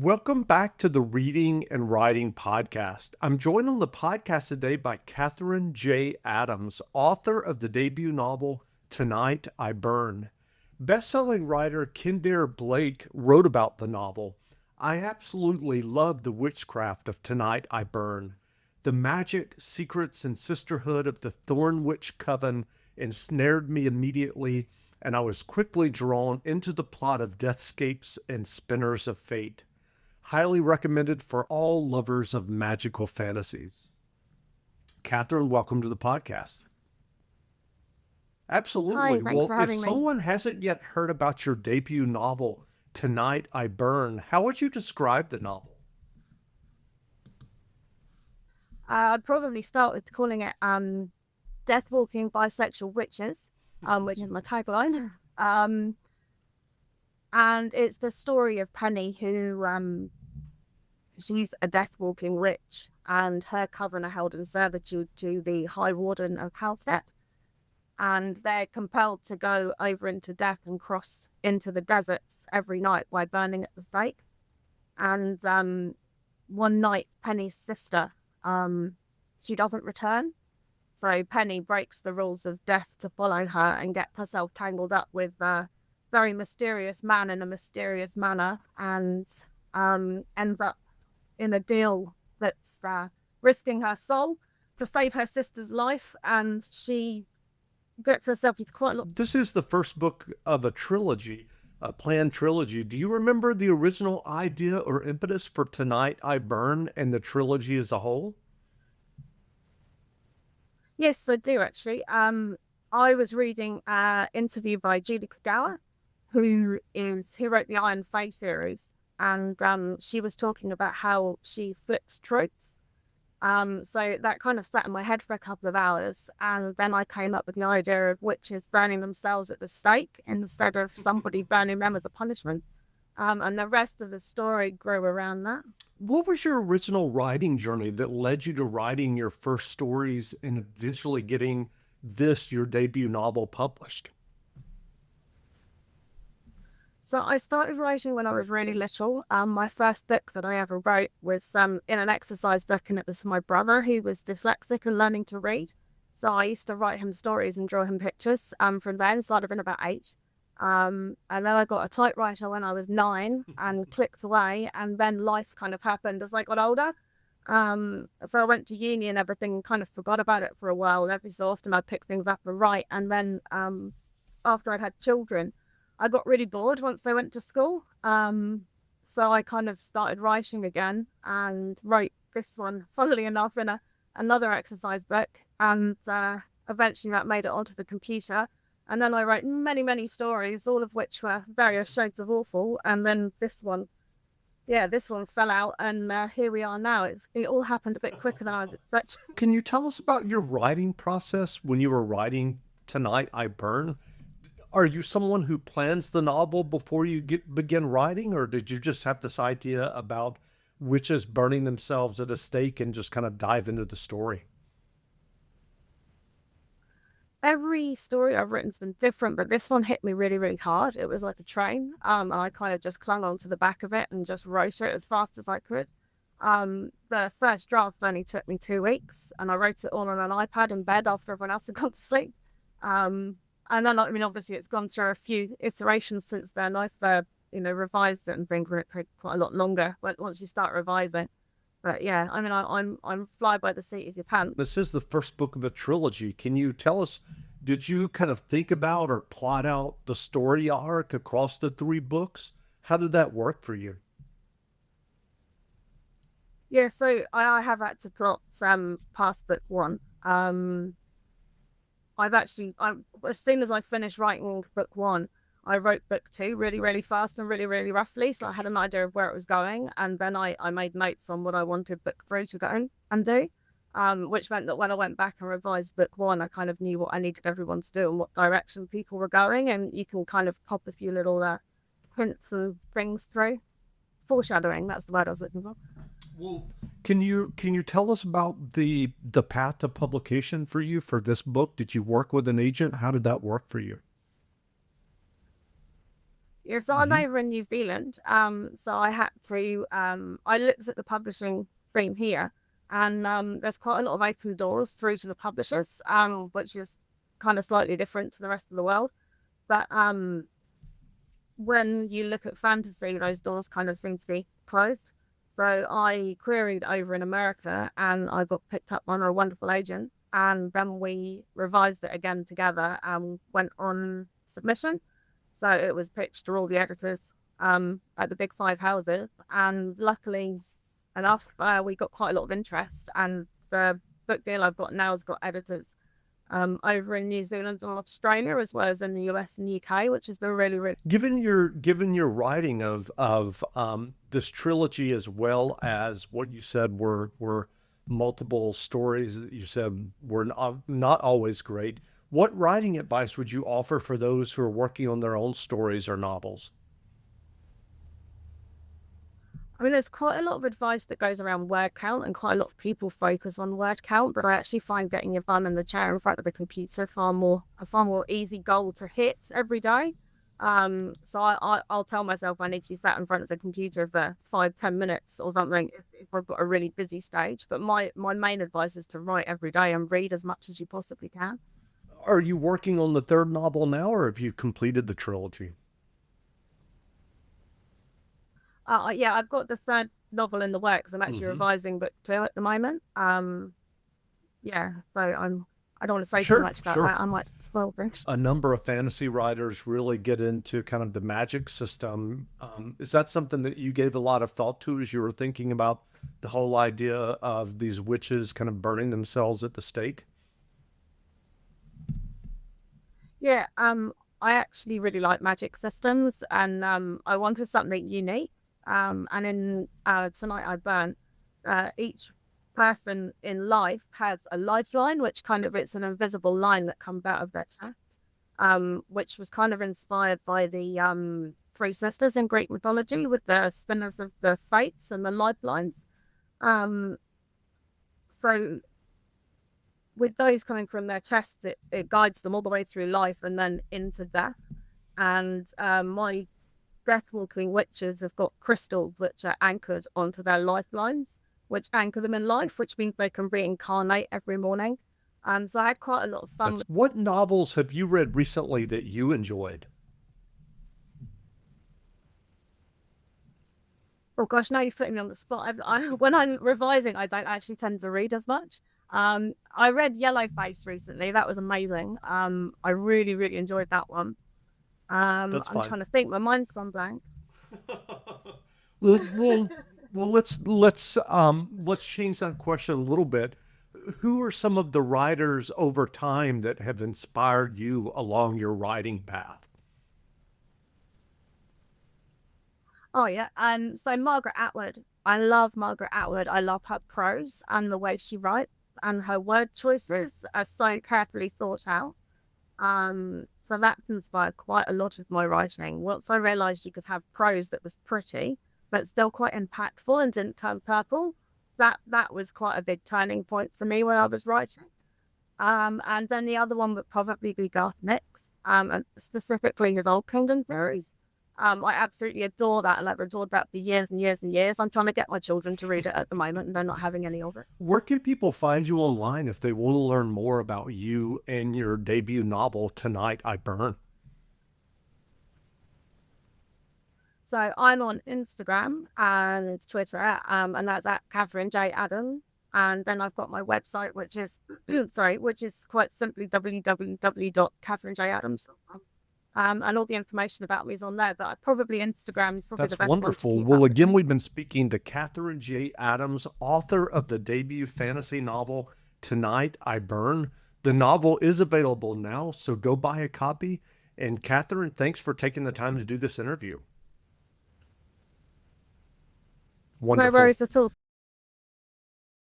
Welcome back to the Reading and Writing Podcast. I'm joined on the podcast today by Katherine J. Adams, author of the debut novel Tonight I Burn. Best-selling writer Kendare Blake wrote about the novel. I absolutely love the witchcraft of Tonight I Burn. The magic, secrets, and sisterhood of the Thorn Witch Coven ensnared me immediately, and I was quickly drawn into the plot of Deathscapes and Spinners of Fate. Highly recommended for all lovers of magical fantasies. Katherine, welcome to the podcast. Hi, Absolutely. thanks Well, for if having me. someone hasn't yet heard about your debut novel, Tonight I Burn, how would you describe the novel? I'd probably start with calling it Death Walking Bisexual Witches, which is my tagline. Um, and it's the story of Penny, who she's a death walking witch, and her coven are held in servitude to the High Warden of Halstead. And they're compelled to go over into death and cross into the deserts every night by burning at the stake. And one night, Penny's sister, she doesn't return. So Penny breaks the rules of death to follow her and gets herself tangled up with a very mysterious man in a mysterious manner, and ends up in a deal that's risking her soul to save her sister's life. And she gets herself with quite a lot. This is the first book of a trilogy, a planned trilogy. Do you remember the original idea or impetus for Tonight I Burn and the trilogy as a whole? Yes, I do actually. I was reading an interview by Julie Kagawa, who wrote the Iron Fae series, and she was talking about how she flips tropes. So that kind of sat in my head for a couple of hours, and then I came up with the idea of witches burning themselves at the stake instead of somebody burning them as a punishment. And the rest of the story grew around that. What was your original writing journey that led you to writing your first stories and eventually getting this, your debut novel, published? So I started writing when I was really little. My first book that I ever wrote was in an exercise book, and it was for my brother, who was dyslexic and learning to read. So I used to write him stories and draw him pictures. From then, so I'd have been about 8. And then I got a typewriter when I was 9 and clicked away. And then life kind of happened as I got older. So I went to uni and everything, and kind of forgot about it for a while. And every so often I'd pick things up and write. And then after I'd had children, I got really bored once they went to school. So I kind of started writing again and wrote this one, funnily enough, in another exercise book. And eventually that made it onto the computer. And then I wrote many, many stories, all of which were various shades of awful. And then this one fell out. And here we are now. It all happened a bit quicker than I was expecting. Can you tell us about your writing process when you were writing Tonight I Burn? Are you someone who plans the novel before you begin writing, or did you just have this idea about witches burning themselves at a stake and just kind of dive into the story? Every story I've written's been different, but this one hit me really, really hard. It was like a train. And I kind of just clung onto the back of it and just wrote it as fast as I could. The first draft only took me 2 weeks, and I wrote it all on an iPad in bed after everyone else had gone to sleep. And then, I mean, obviously, it's gone through a few iterations since then. I've, revised it and things, and it took quite a lot longer once you start revising. But yeah, I mean, I'm fly by the seat of your pants. This is the first book of a trilogy. Can you tell us, did you kind of think about or plot out the story arc across the 3 books? How did that work for you? Yeah, so I have had to plot past book 1. As soon as I finished writing book 1, I wrote book 2 really, really fast and really, really roughly. So I had an idea of where it was going. And then I made notes on what I wanted book 3 to go and do, which meant that when I went back and revised book 1, I kind of knew what I needed everyone to do and what direction people were going. And you can kind of pop a few little hints and things through. Foreshadowing, that's the word I was looking for. Well, can you tell us about the path to publication for you for this book? Did you work with an agent? How did that work for you? Yeah, so I'm Hmm. over in New Zealand. So I had to I looked at the publishing stream here, and there's quite a lot of open doors through to the publishers, which is kind of slightly different to the rest of the world. But when you look at fantasy, those doors kind of seem to be closed. So I queried over in America, and I got picked up on a wonderful agent, and then we revised it again together and went on submission. So it was pitched to all the editors at the big five houses, and luckily enough, we got quite a lot of interest. And the book deal I've got now has got editors over in New Zealand and Australia, as well as in the US and UK, which has been really, really. Given your writing of this trilogy, as well as what you said were multiple stories that you said were not always great, what writing advice would you offer for those who are working on their own stories or novels? I mean, there's quite a lot of advice that goes around word count, and quite a lot of people focus on word count. But I actually find getting your bum in the chair in front of the computer a far more easy goal to hit every day. So I'll tell myself I need to be sat in front of the computer for 5-10 minutes or something if I've got a really busy stage. But my main advice is to write every day and read as much as you possibly can. Are you working on the third novel now, or have you completed the trilogy? Yeah, I've got the third novel in the works. I'm actually Hmm. revising book 2 at the moment. Yeah, so I don't want to say too Sure, much about sure. that. I might spoil things. A number of fantasy writers really get into kind of the magic system. Is that something that you gave a lot of thought to as you were thinking about the whole idea of these witches kind of burning themselves at the stake? Yeah, I actually really like magic systems, and I wanted something unique. And in Tonight I Burn, each person in life has a lifeline, which kind of it's an invisible line that comes out of their chest, which was kind of inspired by the three sisters in Greek mythology with the spinners of the fates and the lifelines. Um, so with those coming from their chests, it guides them all the way through life and then into death. And my death walking witches have got crystals which are anchored onto their lifelines, which anchor them in life, which means they can reincarnate every morning. And so I had quite a lot of fun That's with. what novels have you read recently that you enjoyed? Oh gosh, now you're putting me on the spot. When I'm revising, I don't actually tend to read as much. I read Yellowface recently. That was amazing. I really, really enjoyed that one. That's I'm fine. trying to think. My mind's gone blank. well, well, well, let's change that question a little bit. Who are some of the writers over time that have inspired you along your writing path? Oh yeah. So Margaret Atwood. I love Margaret Atwood. I love her prose and the way she writes, and her word choices are so carefully thought out. So that's inspired quite a lot of my writing. Once I realized you could have prose that was pretty, but still quite impactful and didn't turn purple, that was quite a big turning point for me when I was writing. And then the other one would probably be Garth Nix, and specifically his Old Kingdom series. I absolutely adore that, and I've adored that for years and years and years. I'm trying to get my children to read it at the moment, and they're not having any of it. Where can people find you online if they want to learn more about you and your debut novel, Tonight I Burn? So I'm on Instagram and Twitter, and that's at Katherine J Adams. And then I've got my website, which is sorry, which is quite simply www.katherinejadams.com. And all the information about me is on there. But probably Instagram is probably the That's best one to wonderful. keep Well, up with again, me. we've been speaking to Katherine J. Adams, author of the debut fantasy novel, Tonight I Burn. The novel is available now, so go buy a copy. And Katherine, thanks for taking the time to do this interview. No Wonderful. worries at all.